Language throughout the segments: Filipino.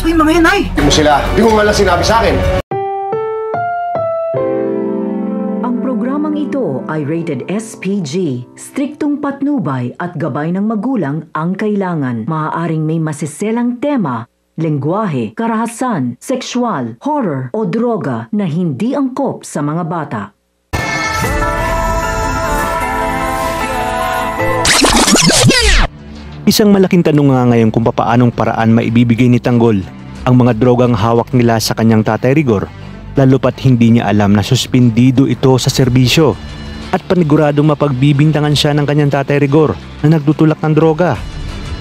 pa yung mga yan, Nay. Hindi mo sila, hindi mo nga lang sinabi sa akin. Ang programang ito ay rated SPG. Striktong patnubay at gabay ng magulang ang kailangan. Maaaring may masiselang tema, lengguwahe, karahasan, sexual, horror o droga na hindi angkop sa mga bata. Isang malaking tanong nga ngayon kung paanong paraan maibibigay ni Tanggol ang mga drogang hawak nila sa kanyang tatay Rigor, lalo pat hindi niya alam na suspindido ito sa serbisyo at paniguradong mapagbibintangan siya ng kanyang tatay Rigor na nagtutulak ng droga.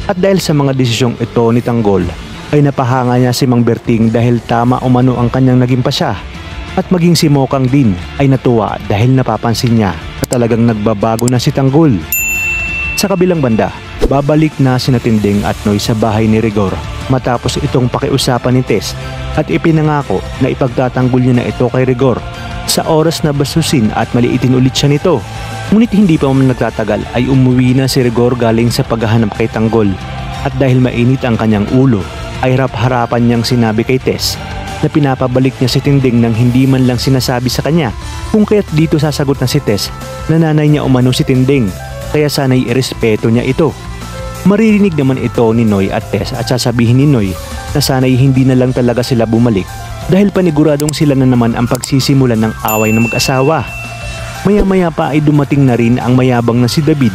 At dahil sa mga desisyong ito ni Tanggol ay napahanga niya si Mang Berting dahil tama umano ang kanyang naging pasya, at maging si Mokang din ay natuwa dahil napapansin niya na talagang nagbabago na si Tanggol. Sa kabilang banda, babalik na sina Tinding at Noy sa bahay ni Rigor matapos itong pakiusapan ni Tess at ipinangako na ipagtatanggol niya na ito kay Rigor sa oras na basusin at maliitin ulit siya nito. Ngunit hindi pa man nagtatagal ay umuwi na si Rigor galing sa paghahanap kay Tanggol, at dahil mainit ang kanyang ulo ay harap-harapan niyang sinabi kay Tess na pinapabalik niya si Tinding nang hindi man lang sinasabi sa kanya, kung kaya't dito sasagot na si Tess na nanay niya umano si Tinding, kaya sana'y irespeto niya ito. Maririnig naman ito ni Noy at Tess at sasabihin ni Noy na sana'y hindi na lang talaga sila bumalik dahil paniguradong sila na naman ang pagsisimulan ng away ng mag-asawa. Maya-maya pa ay dumating na rin ang mayabang na si David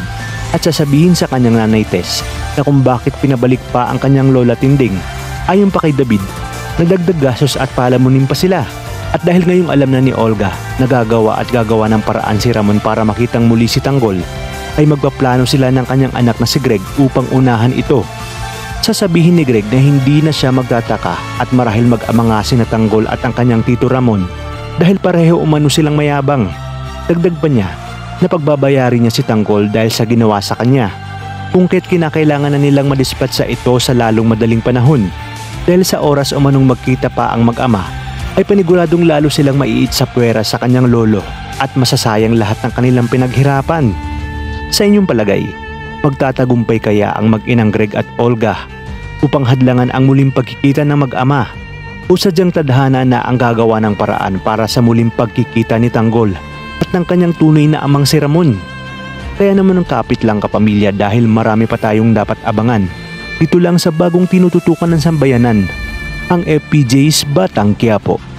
at sasabihin sa kanyang nanay Tess na kung bakit pinabalik pa ang kanyang lola Tinding. Ayon pa kay David, nagdagdag gastos at palamunin pa sila. At dahil ngayong alam na ni Olga na gagawa ng paraan si Ramon para makitang muli si Tanggol, ay magpaplano sila ng kanyang anak na si Greg upang unahan ito. Sasabihin ni Greg na hindi na siya magtataka at marahil mag-ama nga si Tanggol at ang kanyang tito Ramon dahil pareho umano silang mayabang. Dagdag pa niya na pagbabayarin niya si Tanggol dahil sa ginawa sa kanya, kung kaya't kinakailangan na nilang madispatsa ito sa lalong madaling panahon dahil sa oras umanong magkita pa ang mag-ama ay paniguradong lalo silang maiit sa puwera sa kanyang lolo at masasayang lahat ng kanilang pinaghirapan. Sa inyong palagay, magtatagumpay kaya ang mag-inang Greg at Olga upang hadlangan ang muling pagkikita ng mag-ama, o sadyang tadhana na ang gagawa ng paraan para sa muling pagkikita ni Tanggol at ng kanyang tunay na amang si Ramon? Kaya naman ang kapit lang kapamilya dahil marami pa tayong dapat abangan dito lang sa bagong tinututukan ng sambayanan, ang FPJ's Batang Quiapo.